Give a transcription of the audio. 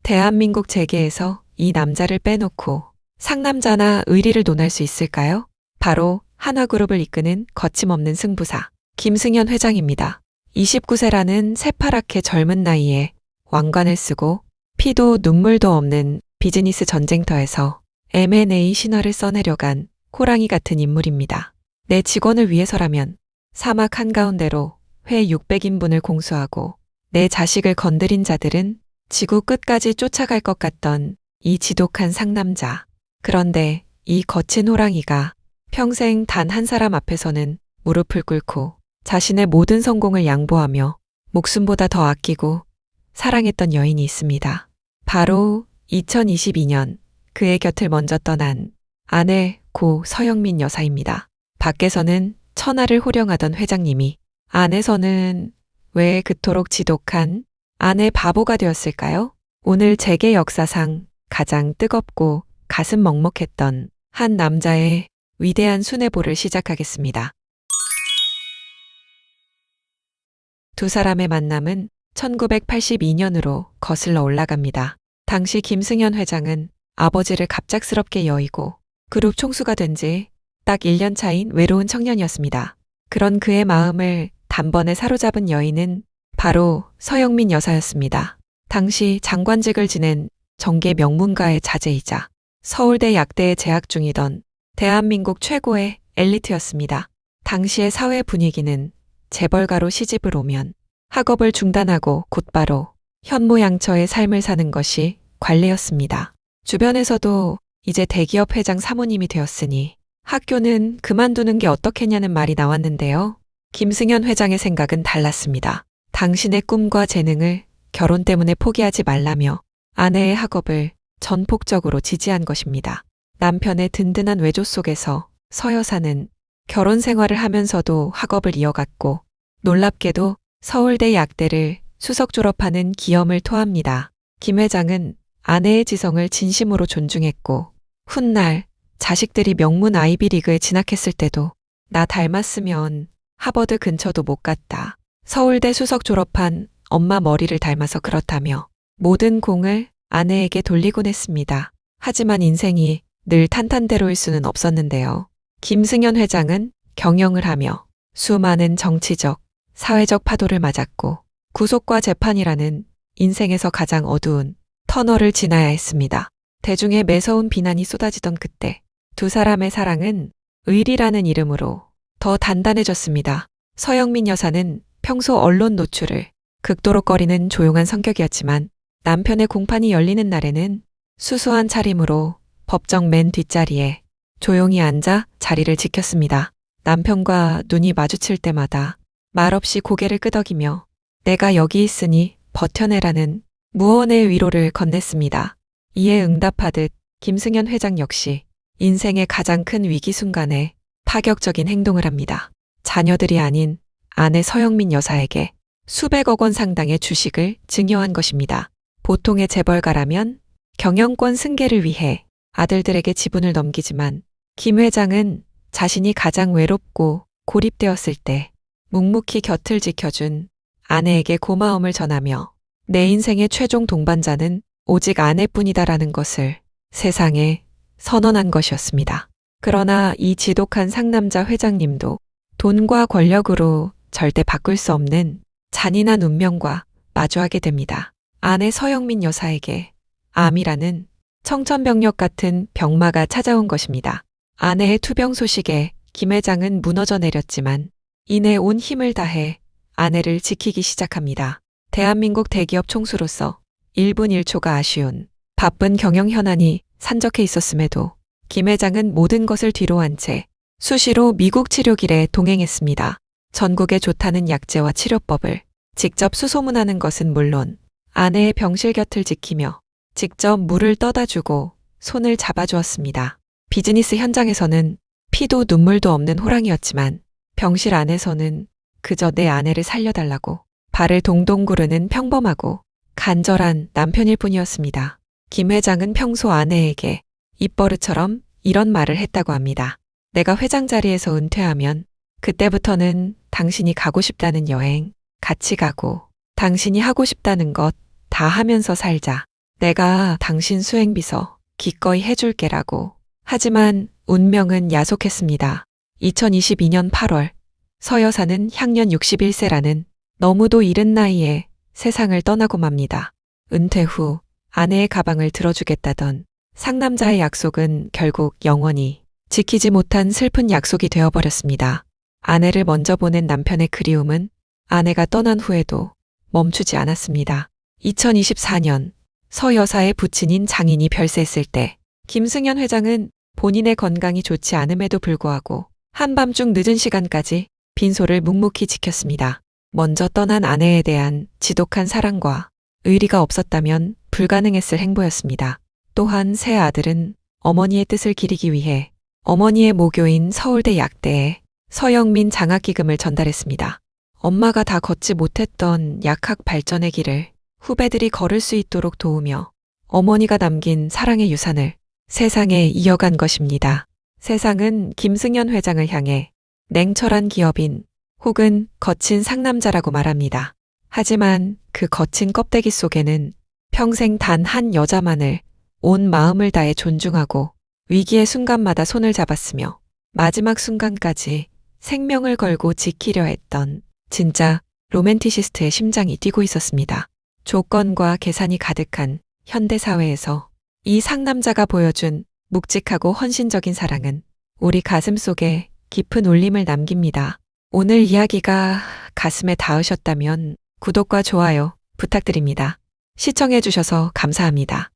대한민국 재계에서 이 남자를 빼놓고 상남자나 의리를 논할 수 있을까요? 바로 한화그룹을 이끄는 거침없는 승부사 김승현 회장입니다. 29세라는 새파랗게 젊은 나이에 왕관을 쓰고 피도 눈물도 없는 비즈니스 전쟁터에서 M&A 신화를 써내려간 호랑이 같은 인물입니다. 내 직원을 위해서라면 사막 한가운데로 회 600인분을 공수하고 내 자식을 건드린 자들은 지구 끝까지 쫓아갈 것 같던 이 지독한 상남자. 그런데 이 거친 호랑이가 평생 단 한 사람 앞에서는 무릎을 꿇고 자신의 모든 성공을 양보하며 목숨보다 더 아끼고 사랑했던 여인이 있습니다. 바로 2022년 그의 곁을 먼저 떠난 아내 고 서영민 여사입니다. 밖에서는 천하를 호령하던 회장님이 안에서는 왜 그토록 지독한 아내 바보가 되었을까요? 오늘 재계 역사상 가장 뜨겁고 가슴 먹먹했던 한 남자의 위대한 순애보를 시작하겠습니다. 두 사람의 만남은 1982년으로 거슬러 올라갑니다. 당시 김승현 회장은 아버지를 갑작스럽게 여의고 그룹 총수가 된 지 딱 1년 차인 외로운 청년이었습니다. 그런 그의 마음을 단번에 사로잡은 여인은 바로 서영민 여사였습니다. 당시 장관직을 지낸 정계 명문가의 자제이자 서울대 약대에 재학 중이던 대한민국 최고의 엘리트였습니다. 당시의 사회 분위기는 재벌가로 시집을 오면 학업을 중단하고 곧바로 현모양처의 삶을 사는 것이 관례였습니다. 주변에서도 이제 대기업 회장 사모님이 되었으니 학교는 그만두는 게 어떻겠냐는 말이 나왔는데요. 김승현 회장의 생각은 달랐습니다. 당신의 꿈과 재능을 결혼 때문에 포기하지 말라며 아내의 학업을 전폭적으로 지지한 것입니다. 남편의 든든한 외조 속에서 서 여사는 결혼 생활을 하면서도 학업을 이어갔고 놀랍게도 서울대 약대를 수석 졸업하는 기염을 토합니다. 김 회장은 아내의 지성을 진심으로 존중했고 훗날 자식들이 명문 아이비리그에 진학했을 때도 나 닮았으면 하버드 근처도 못 갔다. 서울대 수석 졸업한 엄마 머리를 닮아서 그렇다며 모든 공을 아내에게 돌리곤 했습니다. 하지만 인생이 늘 탄탄대로일 수는 없었는데요. 김승현 회장은 경영을 하며 수많은 정치적, 사회적 파도를 맞았고 구속과 재판이라는 인생에서 가장 어두운 터널을 지나야 했습니다. 대중의 매서운 비난이 쏟아지던 그때 두 사람의 사랑은 의리라는 이름으로 더 단단해졌습니다. 서영민 여사는 평소 언론 노출을 극도로 꺼리는 조용한 성격이었지만 남편의 공판이 열리는 날에는 수수한 차림으로 법정 맨 뒷자리에 조용히 앉아 자리를 지켰습니다. 남편과 눈이 마주칠 때마다 말없이 고개를 끄덕이며 내가 여기 있으니 버텨내라는 무언의 위로를 건넸습니다. 이에 응답하듯 김승현 회장 역시 인생의 가장 큰 위기 순간에 파격적인 행동을 합니다. 자녀들이 아닌 아내 서영민 여사에게 수백억 원 상당의 주식을 증여한 것입니다. 보통의 재벌가라면 경영권 승계를 위해 아들들에게 지분을 넘기지만 김 회장은 자신이 가장 외롭고 고립되었을 때 묵묵히 곁을 지켜준 아내에게 고마움을 전하며 내 인생의 최종 동반자는 오직 아내뿐이다라는 것을 세상에 선언한 것이었습니다. 그러나 이 지독한 상남자 회장님도 돈과 권력으로 절대 바꿀 수 없는 잔인한 운명과 마주하게 됩니다. 아내 서영민 여사에게 암이라는 청천벽력 같은 병마가 찾아온 것입니다. 아내의 투병 소식에 김 회장은 무너져 내렸지만 이내 온 힘을 다해 아내를 지키기 시작합니다. 대한민국 대기업 총수로서 1분 1초가 아쉬운 바쁜 경영 현안이 산적해 있었음에도 김 회장은 모든 것을 뒤로한 채 수시로 미국 치료길에 동행했습니다. 전국에 좋다는 약재와 치료법을 직접 수소문하는 것은 물론 아내의 병실 곁을 지키며 직접 물을 떠다 주고 손을 잡아주었습니다. 비즈니스 현장에서는 피도 눈물도 없는 호랑이였지만 병실 안에서는 그저 내 아내를 살려달라고 발을 동동 구르는 평범하고 간절한 남편일 뿐이었습니다. 김 회장은 평소 아내에게 입버릇처럼 이런 말을 했다고 합니다. 내가 회장 자리에서 은퇴하면 그때부터는 당신이 가고 싶다는 여행 같이 가고 당신이 하고 싶다는 것 다 하면서 살자. 내가 당신 수행비서 기꺼이 해줄게라고. 하지만 운명은 야속했습니다. 2022년 8월 서 여사는 향년 61세라는 너무도 이른 나이에 세상을 떠나고 맙니다. 은퇴 후 아내의 가방을 들어주겠다던 상남자의 약속은 결국 영원히 지키지 못한 슬픈 약속이 되어버렸습니다. 아내를 먼저 보낸 남편의 그리움은 아내가 떠난 후에도 멈추지 않았습니다. 2024년 서 여사의 부친인 장인이 별세했을 때 김승현 회장은 본인의 건강이 좋지 않음에도 불구하고 한밤중 늦은 시간까지 빈소를 묵묵히 지켰습니다. 먼저 떠난 아내에 대한 지독한 사랑과 의리가 없었다면 불가능했을 행보였습니다. 또한 새 아들은 어머니의 뜻을 기리기 위해 어머니의 모교인 서울대 약대에 서영민 장학기금을 전달했습니다. 엄마가 다 걷지 못했던 약학 발전의 길을 후배들이 걸을 수 있도록 도우며 어머니가 남긴 사랑의 유산을 세상에 이어간 것입니다. 세상은 김승현 회장을 향해 냉철한 기업인 혹은 거친 상남자라고 말합니다. 하지만 그 거친 껍데기 속에는 평생 단 한 여자만을 온 마음을 다해 존중하고 위기의 순간마다 손을 잡았으며 마지막 순간까지 생명을 걸고 지키려 했던 진짜 로맨티시스트의 심장이 뛰고 있었습니다. 조건과 계산이 가득한 현대사회에서 이 상남자가 보여준 묵직하고 헌신적인 사랑은 우리 가슴 속에 깊은 울림을 남깁니다. 오늘 이야기가 가슴에 닿으셨다면 구독과 좋아요 부탁드립니다. 시청해주셔서 감사합니다.